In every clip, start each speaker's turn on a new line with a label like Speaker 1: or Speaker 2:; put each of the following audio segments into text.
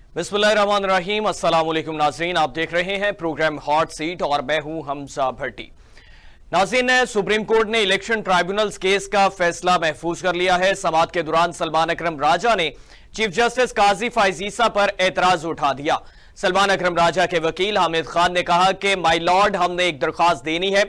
Speaker 1: बिस्मिल्लाहिर्रहमानिर्रहीम, अस्सलाम वालेकुम नाज़रीन। आप देख रहे हैं प्रोग्राम हॉट सीट और मैं हूं हमजा भट्टी। नाज़रीन, सुप्रीम कोर्ट ने इलेक्शन ट्राइब्यूनल्स केस का फैसला महफूज कर लिया है। समाअत के दौरान सलमान अकरम राजा ने चीफ जस्टिस काजी फाइज ईसा पर एतराज उठा दिया। सलमान अकरम राजा के वकील हामिद खान ने कहा कि माई लॉर्ड, हमने एक दरख्वास्त देनी है,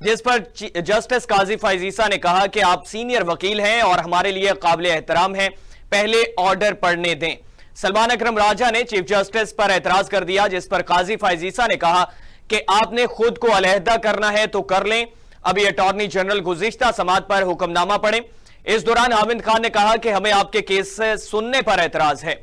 Speaker 1: जिस पर जस्टिस काजी फाइज ईसा ने कहा कि आप सीनियर वकील हैं और हमारे लिए काबिल एहतराम हैं, पहले ऑर्डर पढ़ने दें। सलमान अकरम राजा ने चीफ जस्टिस पर एतराज कर दिया, जिस पर काजी फाइज ईसा ने कहा कि आपने खुद को अलहदा करना है तो कर लें, अभी अटॉर्नी जनरल गुज़िश्ता समाअत पर हुक्मनामा पढ़ें। इस दौरान हामिद खान ने कहा कि हमें आपके केस सुनने पर एतराज है।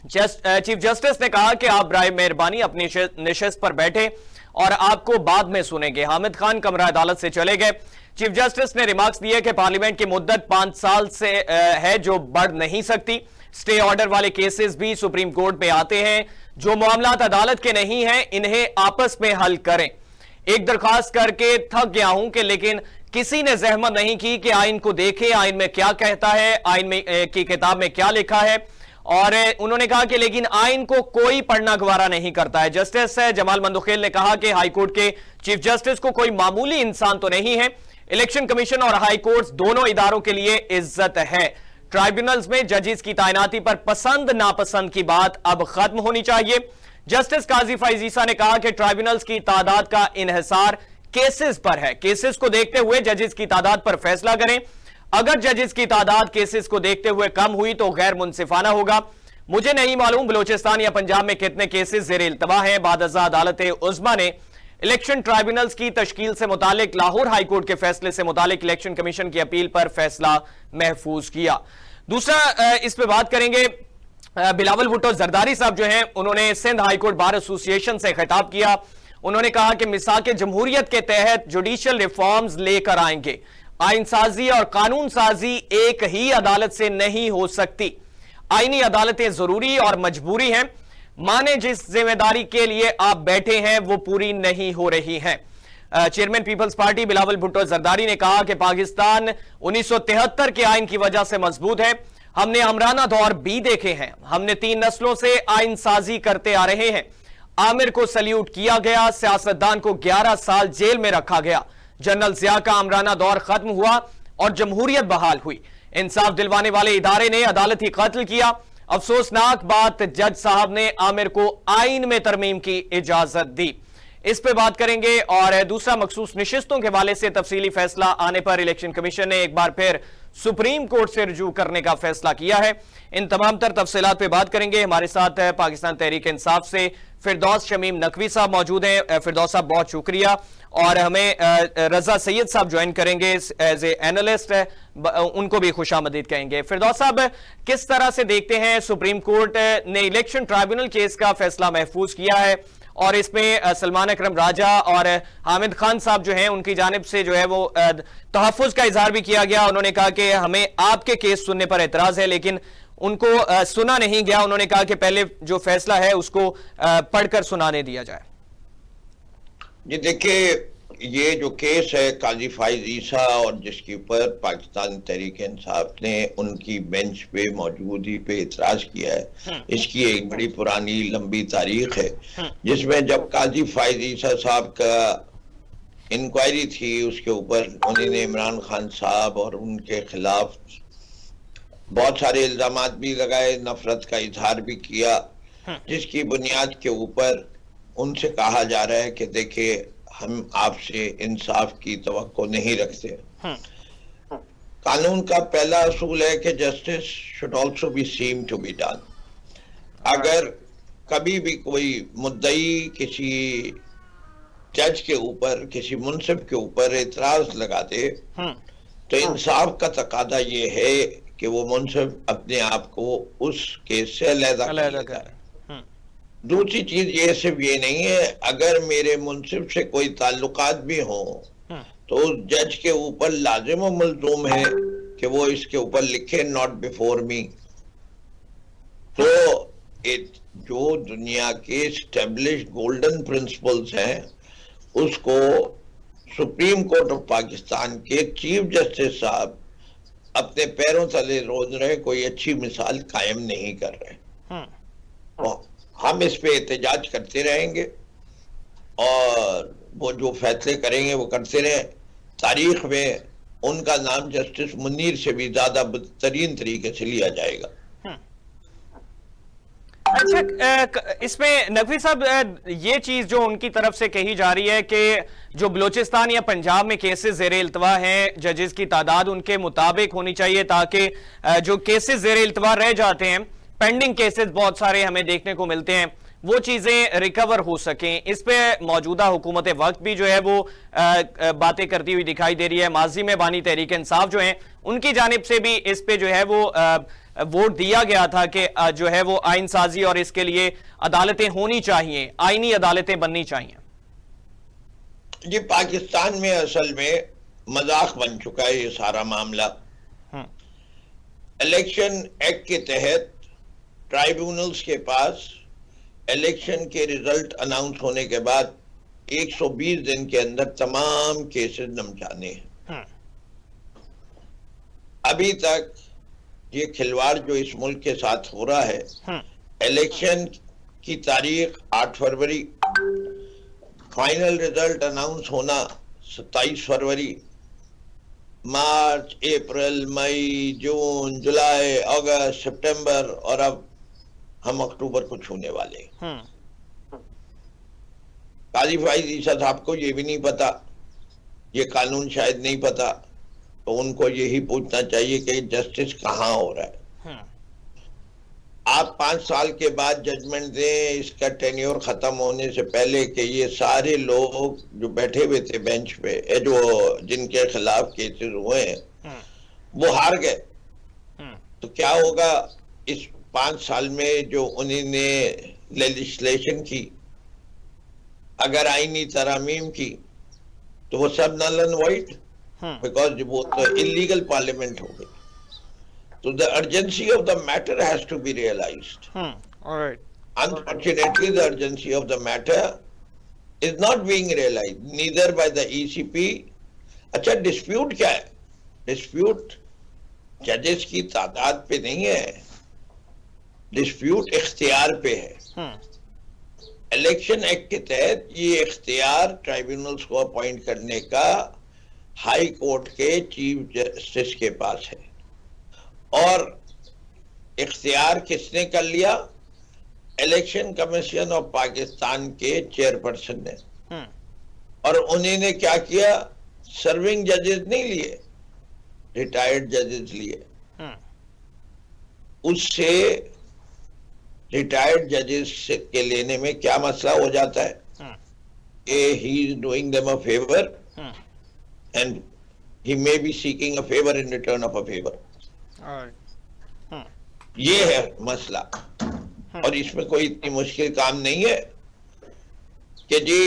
Speaker 1: चीफ जस्टिस ने कहा कि आप बराए मेहरबानी अपनी निशस्त पर बैठे और आपको बाद में सुनेंगे। हामिद खान कमरा अदालत से चले गए। चीफ जस्टिस ने रिमार्क्स दिए कि पार्लियामेंट की मुद्दत 5 साल से है, जो बढ़ नहीं सकती। स्टे ऑर्डर वाले केसेस भी सुप्रीम कोर्ट में आते हैं। जो मामलात अदालत के नहीं हैं, इन्हें आपस में हल करें। एक दरखास्त करके थक गया हूं कि लेकिन किसी ने जहमत नहीं की कि आइन को देखें, आइन में क्या कहता है, आइन में की किताब में क्या लिखा है। और उन्होंने कहा कि लेकिन आइन को कोई पढ़ना गवारा नहीं करता है। जस्टिस जमाल मंदुखेल ने कहा कि हाईकोर्ट के चीफ जस्टिस को कोई मामूली इंसान तो नहीं है। इलेक्शन कमीशन और हाई कोर्ट दोनों इदारों के लिए इज्जत है। ट्राइब्यूनल्स में जजेस की तैनाती पर पसंद नापसंद की बात अब खत्म होनी चाहिए। जस्टिस काजी फाइज ईसा ने कहा कि ट्राइब्यूनल्स की तादाद का इन्हिसार केसेस पर है। केसेस को देखते हुए जजेस की तादाद पर फैसला करें। अगर जजेस की तादाद केसेस को देखते हुए कम हुई तो गैर मुनसिफाना होगा। मुझे नहीं मालूम बलूचिस्तान या पंजाब में कितने केसेस ज़ेरे इल्तवा हैं। बादअज़्ज़ा अदालत उज़्मा ने इलेक्शन ट्राइब्यूनल्स की तश्कील से मुतालिक लाहौर हाईकोर्ट के फैसले से मुतालिक इलेक्शन कमीशन की अपील पर फैसला महफूज किया। दूसरा इस पे बात करेंगे, बिलावल भुट्टो जरदारी साहब जो हैं, उन्होंने सिंध हाईकोर्ट बार एसोसिएशन से खिताब किया। उन्होंने कहा कि मिसाक जमहूरियत के तहत जुडिशियल रिफॉर्म्स लेकर आएंगे। आइन साजी और कानून साजी एक ही अदालत से नहीं हो सकती। आईनी अदालतें जरूरी और मजबूरी हैं। माने जिस जिम्मेदारी के लिए आप बैठे हैं वो पूरी नहीं हो रही है। Chairman Peoples Party Bilawal Bhutto Zardari ने कहा कि पाकिस्तान 1973 के आइन की वजह से मजबूत है। हमने अमराना दौर भी देखे हैं। हमने 3 नस्लों से आइन साजी करते आ रहे हैं। आमिर को सल्यूट किया गया, सियासतदान को 11 साल जेल में रखा गया। जनरल जिया का अमराना दौर खत्म हुआ और जमहूरियत बहाल हुई। इंसाफ दिलवाने वाले इदारे ने अदालती कत्ल किया। अफसोसनाक बात, जज साहब ने आमिर को आइन में तरमीम की इजाजत दी। इस पे बात करेंगे। और दूसरा, मखसूस निशिस्तों के हवाले से तफसीली फैसला आने पर इलेक्शन कमीशन ने एक बार फिर सुप्रीम कोर्ट से रुजू करने का फैसला किया है। इन तमाम तर तफसीलात पे बात करेंगे। हमारे साथ पाकिस्तान तहरीक इंसाफ से फिरदौस शमीम नकवी साहब मौजूद हैं। फिरदौस साहब, बहुत शुक्रिया। और हमें रजा सैयद साहब ज्वाइन करेंगे एज ए एनालिस्ट, उनको भी खुशामदीद कहेंगे। फिरदौस साहब, किस तरह से देखते हैं, सुप्रीम कोर्ट ने इलेक्शन ट्राइब्यूनल केस का फैसला महफूज किया है और इसमें सलमान अकरम राजा और हामिद खान साहब जो हैं, उनकी जानिब से जो है वो तहफ़्फ़ुज़ का इजहार भी किया गया। उन्होंने कहा कि हमें आपके केस सुनने पर एतराज़ है, लेकिन उनको सुना नहीं गया। उन्होंने कहा कि पहले जो फैसला है उसको पढ़कर सुनाने दिया जाए।
Speaker 2: जी देखिए, ये जो केस है काजी फाइज ईसा और जिसके ऊपर पाकिस्तान तहरीक इंसाफ ने उनकी बेंच पे मौजूदगी पे इतराज किया है, इसकी एक बड़ी पुरानी लंबी तारीख है। जिसमें जब काजी फाइज ईसा साहब का इंक्वायरी थी, उसके ऊपर उन्होंने इमरान खान साहब और उनके खिलाफ बहुत सारे इल्जामात भी लगाए, नफरत का इजहार भी किया, जिसकी बुनियाद के ऊपर उनसे कहा जा रहा है कि देखिए, हम आपसे इंसाफ की तवक्को नहीं रखते। कानून का पहला असूल है कि justice should also be seem to be done. अगर कभी भी कोई मुद्दई किसी जज के ऊपर, किसी मुंसिफ के ऊपर इतराज लगा दे, तो इंसाफ का तकादा ये है कि वो मुंसिफ अपने आप को उस केस से अलग करे। दूसरी चीज ये सिर्फ ये नहीं है, अगर मेरे मुंसिफ से कोई ताल्लुकात भी हो तो उस जज के ऊपर लाजिम व मलजूम है कि वो इसके ऊपर लिखे नॉट बिफोर मी। तो जो दुनिया के एस्टेब्लिश्ड गोल्डन प्रिंसिपल्स हैं, उसको सुप्रीम कोर्ट ऑफ पाकिस्तान के चीफ जस्टिस साहब अपने पैरों तले रोज रहे कोई अच्छी मिसाल कायम नहीं कर रहे। तो हम इस पे एहतजाज करते रहेंगे और वो जो फैसले करेंगे वो करते रहे। तारीख में उनका नाम जस्टिस मुनीर से भी ज्यादा बेहतरीन तरीके से लिया जाएगा।
Speaker 1: अच्छा, इसमें नकवी साहब, ये चीज जो उनकी तरफ से कही जा रही है कि जो बलूचिस्तान या पंजाब में केसेस ज़ेरे इल्तवा हैं, जजेस की तादाद उनके मुताबिक होनी चाहिए ताकि जो केसेस ज़ेरे इल्तवा रह जाते हैं, पेंडिंग केसेस बहुत सारे हमें देखने को मिलते हैं, वो चीजें रिकवर हो सकें। इस पे मौजूदा हुकूमत वक्त भी जो है वो बातें करती हुई दिखाई दे रही है। माजी में बानी तहरीक इंसाफ जो है उनकी जानिब से भी इस पे जो है वो वोट दिया गया था कि जो है वो आइन साजी और इसके लिए अदालतें होनी चाहिए, आईनी अदालतें बननी चाहिए।
Speaker 2: जी, पाकिस्तान में असल में मजाक बन चुका है ये सारा मामला। इलेक्शन एक्ट के तहत ट्राइब्यूनल्स के पास इलेक्शन के रिजल्ट अनाउंस होने के बाद 120 दिन के अंदर तमाम केसेस नमटाने हैं। अभी तक ये खिलवाड़ जो इस मुल्क के साथ हो रहा है, इलेक्शन की तारीख 8 फरवरी, फाइनल रिजल्ट अनाउंस होना 27 फरवरी, मार्च, अप्रैल, मई, जून, जुलाई, अगस्त, सितंबर और अब हम अक्टूबर को छूने वाले। काजी फाइज ईसा साहब को ये भी नहीं पता, ये कानून शायद नहीं पता, तो उनको यही पूछना चाहिए कि जस्टिस कहाँ हो रहा है। आप 5 साल के बाद जजमेंट दें इसका टेन्योर खत्म होने से पहले कि ये सारे लोग जो बैठे हुए थे बेंच पे, जो जिनके खिलाफ केसेस हुए हैं वो हार गए, तो क्या होगा? इस 5 साल में जो उन्होंने लेजिस्लेशन की, अगर आईनी तरामीम की, तो वो सब नल एंड वाइट, बिकॉज वो तो इलीगल पार्लियामेंट हो गई। So the urgency of the matter has to be realized.
Speaker 1: All right.
Speaker 2: Unfortunately, the urgency of the matter is not being realized, neither by the ECP. अच्छा, dispute क्या है? Dispute जजेस की तादाद पे नहीं है, डिस्प्यूट इख्तियार पे है। इलेक्शन एक्ट के तहत ये इख्तियार ट्राइब्यूनल्स को अपॉइंट करने का हाई कोर्ट के चीफ जस्टिस के पास है, और इख्तियार किसने कर लिया? इलेक्शन कमीशन ऑफ पाकिस्तान के चेयरपर्सन ने। और उन्होंने क्या किया? सर्विंग जजेस नहीं लिए, रिटायर्ड जजेस लिए। उससे रिटायर्ड जजेस के लेने में क्या मसला हो जाता है? He is doing them a favour and he may be seeking a favour in return of a favour. ये है मसला, और इसमें कोई इतनी मुश्किल काम नहीं है कि जी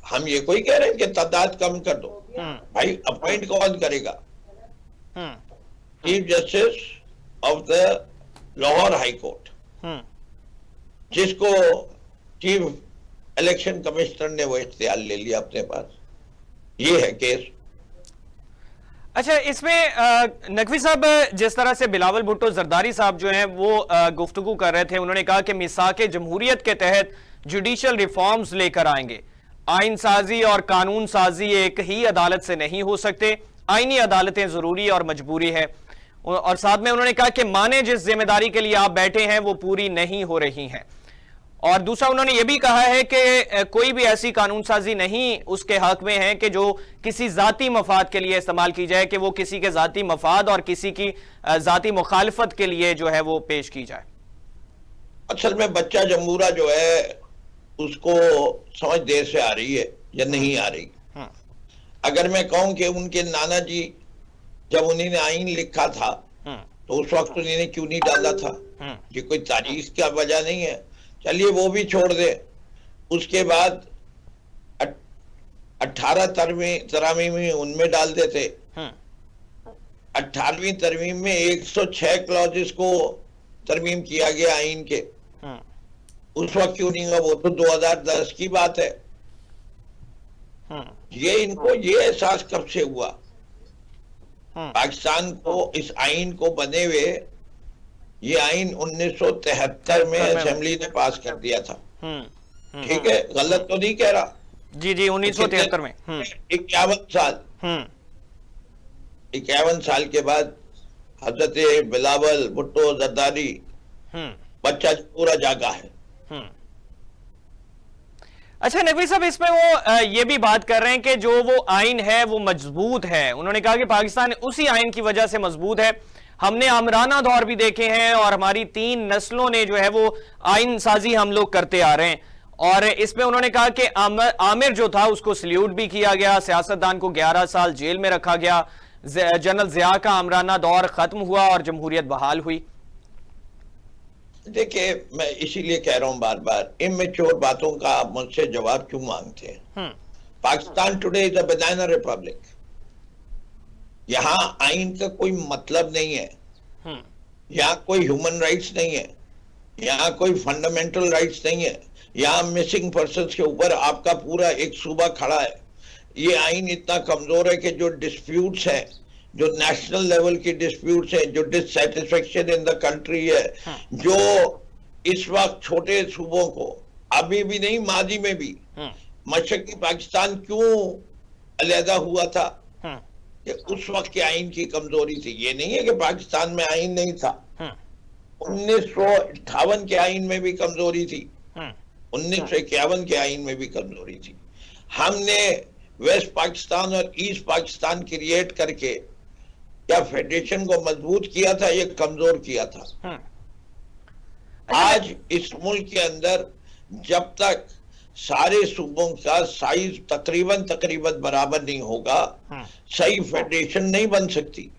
Speaker 2: हम ये कोई कह रहे हैं कि तादाद कम कर दो। भाई, अपॉइंट कौन करेगा? Chief justice of the Lahore high court, जिसको चीफ इलेक्शन कमिश्नर ने वो इख्तियार ले लिया अपने पास। ये है केस।
Speaker 1: अच्छा, इसमें नकवी साहब, जिस तरह से बिलावल भुट्टो जरदारी साहब जो हैं वो गुफ्तगू कर रहे थे, उन्होंने कहा कि मिसाक जमहूरियत के तहत जुडिशल रिफॉर्म्स लेकर आएंगे, आइन साजी और कानून साजी एक ही अदालत से नहीं हो सकते, आईनी अदालतें जरूरी और मजबूरी है। और साथ में उन्होंने कहा कि माने जिस जिम्मेदारी के लिए आप बैठे हैं वो पूरी नहीं हो रही हैं। और दूसरा उन्होंने ये भी कहा है कि कोई भी ऐसी कानून साजी नहीं उसके हक में है कि जो किसी जाती मफाद के लिए इस्तेमाल की जाए, कि वो किसी के जाती मफाद और किसी की जाती मुखालफत के लिए जो है वो पेश की जाए।
Speaker 2: असल में बच्चा जमूरा जो है उसको समझ देर से आ रही है या नहीं आ रही। अगर मैं कहूं कि उनके नाना जी जब उन्होंने आइन लिखा था तो उस वक्त उन्होंने क्यों नहीं डाला था, ये कोई तारीख का वजह नहीं है। चलिए वो भी छोड़ दे। उसके बाद 18 तरमीम उनमें डाल देते। 18वीं तरमीम में 106 क्लॉजेस को तरमीम किया गया आइन के। उस वक्त क्यों नहीं हुआ? वो तो 2010 की बात है। ये इनको ये एहसास कब से हुआ? पाकिस्तान को इस आइन को बने हुए ये आइन 1973 में असेंबली ने पास कर दिया था। ठीक है, गलत तो नहीं कह रहा?
Speaker 1: जी जी, 1973 में।
Speaker 2: 51 साल 51 साल के बाद हजरत बिलावल भुट्टो जरदारी बच्चा पूरा जागा है।
Speaker 1: अच्छा नकवी साहब, इसमें वो ये भी बात कर रहे हैं कि जो वो आइन है वो मजबूत है। उन्होंने कहा कि पाकिस्तान उसी आइन की वजह से मजबूत है। हमने आमराना दौर भी देखे हैं और हमारी 3 नस्लों ने जो है वो आइन साजी हम लोग करते आ रहे हैं। और इसमें उन्होंने कहा कि आमिर जो था उसको सल्यूट भी किया गया, सियासतदान को 11 साल जेल में रखा गया, जनरल जिया का आमराना दौर खत्म हुआ और जमहूरियत बहाल हुई।
Speaker 2: देखिए, मैं इसीलिए कह रहा हूं बार बार, इमेच्योर बातों का आप मुझसे जवाब क्यों मांगते हैं? Pakistan today is a banana Republic. यहां आइन का कोई मतलब नहीं है, यहां कोई ह्यूमन राइट्स नहीं है, यहां कोई फंडामेंटल राइट्स नहीं है। यहां मिसिंग पर्संस के ऊपर आपका पूरा एक सूबा खड़ा है। ये आइन इतना कमजोर है कि जो डिस्प्यूट्स हैं, जो नेशनल लेवल की डिस्प्यूट्स हैं, जो डिससेटिस्फेक्शन इन द कंट्री है, जो इस वक्त छोटे सूबों को, अभी भी नहीं माजी में भी, मशरकी पाकिस्तान क्यों अलहदा हुआ था कि उस वक्त के आइन की कमजोरी थी। ये नहीं है कि पाकिस्तान में आइन नहीं था, 1958 के आइन में भी कमजोरी थी, 1951 के आइन में भी कमजोरी थी। हमने वेस्ट पाकिस्तान और ईस्ट पाकिस्तान क्रिएट करके क्या फेडरेशन को मजबूत किया था, ये कमजोर किया था। आज इस मुल्क के अंदर जब तक सारे सूबों का साइज तकरीबन बराबर नहीं होगा, सही फेडरेशन नहीं बन सकती।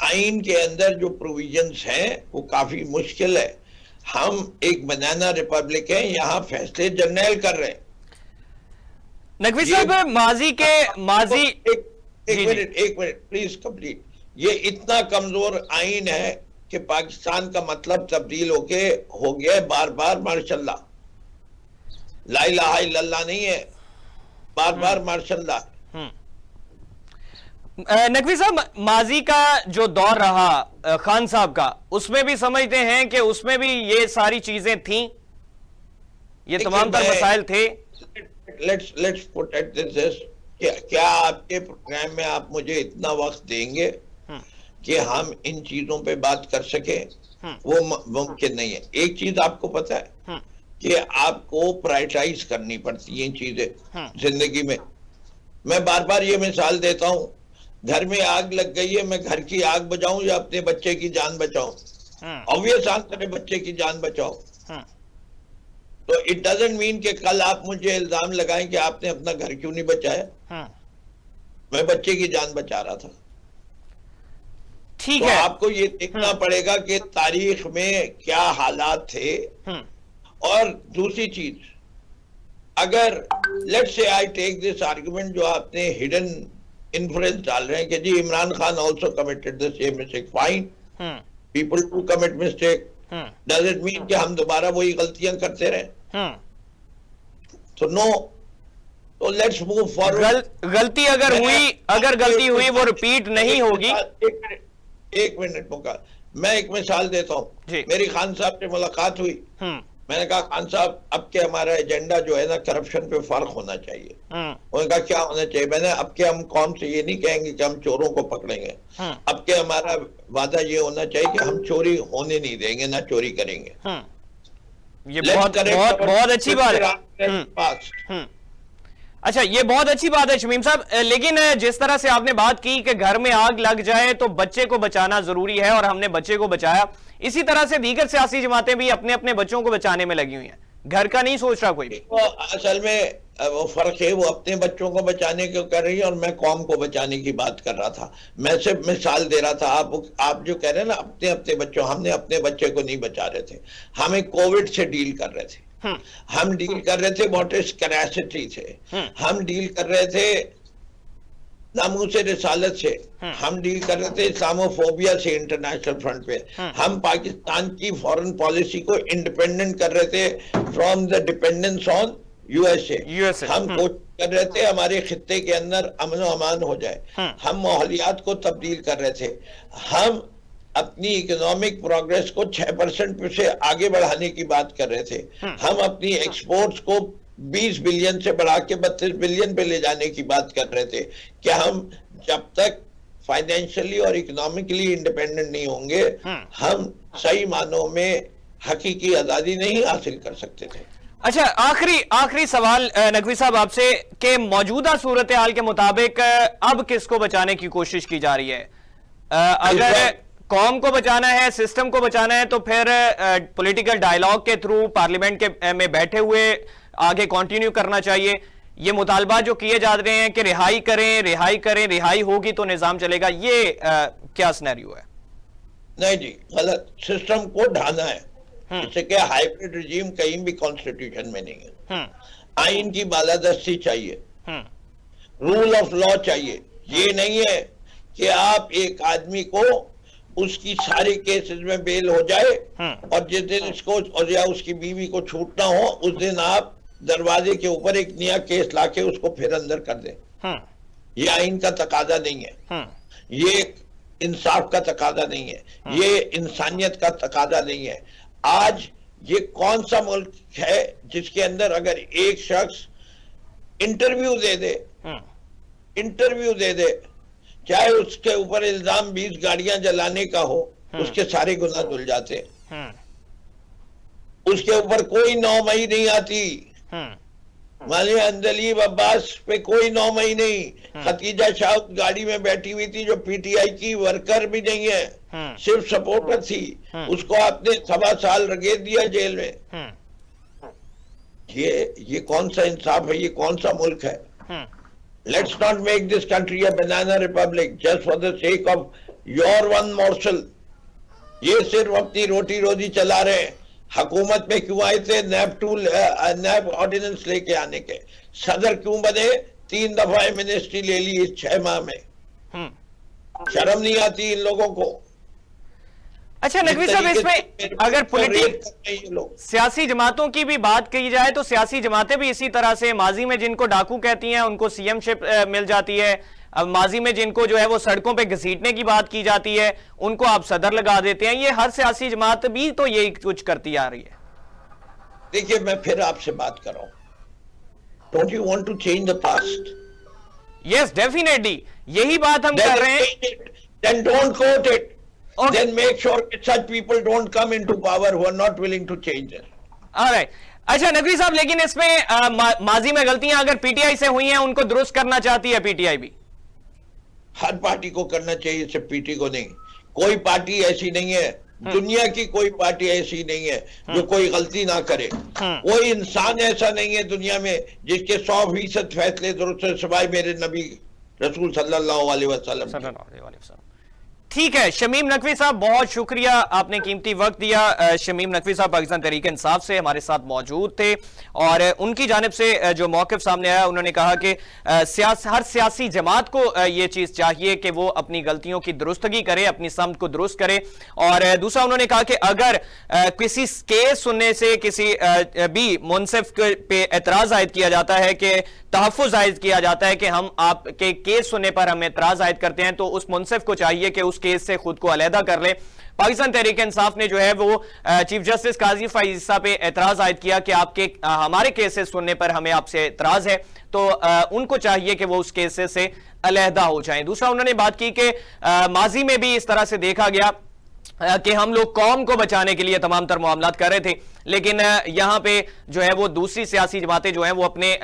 Speaker 2: आइन के अंदर जो प्रोविजंस हैं वो काफी मुश्किल है। हम एक बनाना रिपब्लिक है, यहाँ फैसले जर्नल कर रहे हैं।
Speaker 1: नकवी साहब, एक
Speaker 2: मिनट प्लीज कंप्लीट। ये इतना कमजोर आइन है कि पाकिस्तान का मतलब तब्दील हो गया है बार बार माशाल्लाह। ला इलाहा इल्लल्लाह नहीं है, बार बार माशाल्लाह।
Speaker 1: नकवी साहब, माजी का जो दौर रहा खान साहब का, उसमें भी समझते हैं कि उसमें भी ये सारी चीजें थीं, ये तमाम तर मसाइल थे।
Speaker 2: लेट्स पुट इट दिस, क्या आपके प्रोग्राम में आप मुझे इतना वक्त देंगे कि हम इन चीजों पे बात कर सके? वो मुमकिन नहीं है। एक चीज आपको पता है कि आपको प्रायोरिटाइज करनी पड़ती है चीजें जिंदगी में। मैं बार बार ये मिसाल देता हूं, घर में आग लग गई है, मैं घर की आग बचाऊं या अपने बच्चे की जान बचाऊं? ऑब्वियस आंसर है, बच्चे की जान बचाओ। तो इट डजंट मीन कि कल आप मुझे इल्जाम लगाएं कि आपने अपना घर क्यों नहीं बचाया। मैं बच्चे की जान बचा रहा था।
Speaker 1: ठीक
Speaker 2: तो
Speaker 1: है,
Speaker 2: आपको ये देखना पड़ेगा कि तारीख में क्या हालात थे। और दूसरी चीज, अगर let's say I take this argument जो आपने हिडन इन्फ्लुएंस डाल रहे हैं कि जी Imran Khan also committed the same mistake, fine, people to commit mistake, does it mean कि हम दोबारा वही गलतियां करते रहे? तो नो, तो लेट्स मूव फॉरवर्ड।
Speaker 1: गलती अगर गलती हुई वो रिपीट नहीं होगी।
Speaker 2: एक मिनट मौका, मैं एक मिसाल देता हूँ। मेरी खान साहब से मुलाकात हुई, मैंने कहा खान साहब अब के हमारा एजेंडा जो है ना, करप्शन पे फर्क होना चाहिए। उन्होंने कहा क्या होना चाहिए? मैंने अब के हम कौन से ये नहीं कहेंगे कि हम चोरों को पकड़ेंगे, अब के हमारा वादा ये होना चाहिए कि हम चोरी होने नहीं देंगे, ना चोरी करेंगे।
Speaker 1: ये बहुत अच्छी बात है। अच्छा, ये बहुत अच्छी बात है शमीम साहब, लेकिन जिस तरह से आपने बात की कि घर में आग लग जाए तो बच्चे को बचाना जरूरी है और हमने बच्चे को बचाया, इसी तरह से दीगर सियासी जमातें भी अपने अपने बच्चों को बचाने में लगी हुई हैं। घर का नहीं सोच रहा कोई भी।
Speaker 2: तो असल में वो फर्क है, वो अपने बच्चों को बचाने को कर रही है और मैं कौम को बचाने की बात कर रहा था। मैं सिर्फ मिसाल दे रहा था। आप जो कह रहे हैं ना अपने अपने बच्चों, हमने अपने बच्चे को नहीं बचा रहे थे, हमें कोविड से डील कर रहे थे। हम डील कर रहे थे वाटर स्कैरेसिटी से, हम डील कर रहे थे नामूस रिसालत से, हम डील कर रहे थे इस्लामोफोबिया से इंटरनेशनल फ्रंट पे, हम पाकिस्तान की फॉरेन पॉलिसी को इंडिपेंडेंट कर रहे थे from the dependence on USA. हम कोशिश कर रहे थे हमारे खित्ते के अंदर अमन अमान हो जाए, हम माहौलियात को तब्दील कर रहे थे, हम अपनी इकोनॉमिक प्रोग्रेस को 6% से आगे बढ़ाने की बात कर रहे थे। हम अपनी एक्सपोर्ट्स को 20 बिलियन से बढ़ा के 32 बिलियन पे ले जाने की बात कर रहे थे। क्या हम जब तक फाइनेंशियली और इकोनॉमिकली इंडिपेंडेंट नहीं होंगे, हम सही मानों में हकीकी आजादी नहीं हासिल कर सकते थे।
Speaker 1: अच्छा, आखिरी सवाल नकवी साहब आपसे कि मौजूदा सूरत हाल के मुताबिक अब किसको बचाने की कोशिश की जा रही है? अगर कौम को बचाना है, सिस्टम को बचाना है, तो फिर पॉलिटिकल डायलॉग के थ्रू पार्लियामेंट के में बैठे हुए आगे कंटिन्यू करना चाहिए। ये मुतालबा जो किए जा रहे हैं कि रिहाई करें, रिहाई होगी तो निजाम चलेगा, ये क्या सिनेरियो है?
Speaker 2: नहीं जी, गलत। सिस्टम को ढाना है, जैसे कि हाइब्रिड रिजीम कहीं भी कॉन्स्टिट्यूशन में नहीं है। आइन की बालादस्ती चाहिए, रूल ऑफ लॉ चाहिए। ये नहीं है कि आप एक आदमी को उसकी सारी केसेस में बेल हो जाए और जिस दिन इसको और या उसकी बीवी को छूटना हो उस दिन आप दरवाजे के ऊपर एक नया केस लाके उसको फिर अंदर कर दें। ये आइन का तकाजा नहीं है, ये इंसाफ का तकाजा नहीं है, ये इंसानियत का तकाजा नहीं है। आज ये कौन सा मुल्क है जिसके अंदर अगर एक शख्स इंटरव्यू दे दे, चाहे उसके ऊपर इल्जाम 20 गाड़ियां जलाने का हो, उसके सारे गुनाह धुल जाते। उसके ऊपर कोई 9 मई नहीं आती। मालिया अंदलीब अब्बास पे कोई 9 मई नहीं। खतीजा शाह गाड़ी में बैठी हुई थी जो पीटीआई की वर्कर भी नहीं है, सिर्फ सपोर्टर थी, उसको आपने 1.25 साल रगेद दिया जेल में। ये कौन सा इंसाफ है? ये कौन सा मुल्क है? Let's not make this country a banana republic just for the sake of your one morsel. ये सिर्फ अपनी रोटी रोजी चला रहे हैं। हुकूमत में क्यों आए थे? नैब ऑर्डिनेंस लेके आने के। सदर क्यों बने? 3 दफा मिनिस्ट्री ले ली इस 6 माह में। शर्म नहीं आती इन लोगों को?
Speaker 1: अच्छा नकवी साहब, इसमें अगर सियासी जमातों की भी बात की जाए तो सियासी जमातें भी इसी तरह से, माजी में जिनको डाकू कहती हैं उनको सीएमशिप मिल जाती है, अब माजी में जिनको जो है वो सड़कों पे घसीटने की बात की जाती है उनको आप सदर लगा देते हैं। ये हर सियासी जमात भी तो यही कुछ करती आ रही है।
Speaker 2: देखिए, मैं फिर आपसे बात कर रहा हूं, don't you want to change the past?
Speaker 1: Yes, definitely यही बात हम कर रहे हैं।
Speaker 2: Then don't quote it. Then make sure that such people don't come into power who are not willing to change it.
Speaker 1: Alright. अच्छा नकवी साहब, लेकिन इसमें माजी में गलतियां अगर पीटीआई से हुई हैं उनको दुरुस्त करना चाहती है पीटीआई भी।
Speaker 2: हर पार्टी को करना चाहिए, सिर्फ पीटी को नहीं। कोई पार्टी ऐसी नहीं है, दुनिया की कोई पार्टी ऐसी नहीं है जो कोई गलती ना करे। कोई इंसान ऐसा नहीं है दुनिया में जिसके 100% फैसले दुरुस्त है, सिवाय मेरे नबी रसूल सल्लल्लाहु अलैहि वसल्लम।
Speaker 1: ठीक है शमीम नकवी साहब, बहुत शुक्रिया, आपने कीमती वक्त दिया। शमीम नकवी साहब पाकिस्तान तहरीक इंसाफ से हमारे साथ मौजूद थे और उनकी जानिब से जो मौक़िफ़ सामने आया, उन्होंने कहा कि हर सियासी जमात को ये चीज़ चाहिए कि वो अपनी गलतियों की दुरुस्तगी करे, अपनी समत को दुरुस्त करे। और दूसरा उन्होंने कहा कि अगर किसी केस सुनने से किसी भी मुनसिफ पे एतराज़ आयद किया जाता है, कि तहफ़्फ़ुज़ आयद किया जाता है कि हम आपके केस सुनने पर हम एतराज़ आयद करते हैं, तो उस मुनसिफ को चाहिए कि उस केस से खुद को अलहदा कर ले। पाकिस्तान तहरीक इंसाफ ने जो है वो चीफ जस्टिस काजी फैज़ ईसा पे एतराज आयद किया कि आपके हमारे केसेस सुनने पर हमें आपसे एतराज है, तो उनको चाहिए कि वो उस केसेस से अलहदा हो जाएं। दूसरा उन्होंने बात की कि माजी में भी इस तरह से देखा गया कि हम लोग कौम को बचाने के लिए तमाम तर मामलात कर रहे थे, लेकिन यहां पे जो है वो दूसरी सियासी जमातें जो हैं वो अपने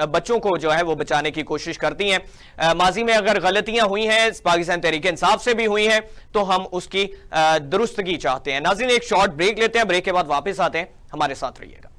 Speaker 1: बच्चों को जो है वो बचाने की कोशिश करती हैं। माजी में अगर गलतियां हुई हैं, पाकिस्तान तहरीक इंसाफ से भी हुई हैं, तो हम उसकी दुरुस्तगी चाहते हैं। नाज़रीन, एक शॉर्ट ब्रेक लेते हैं, ब्रेक के बाद वापस आते हैं, हमारे साथ रहिएगा।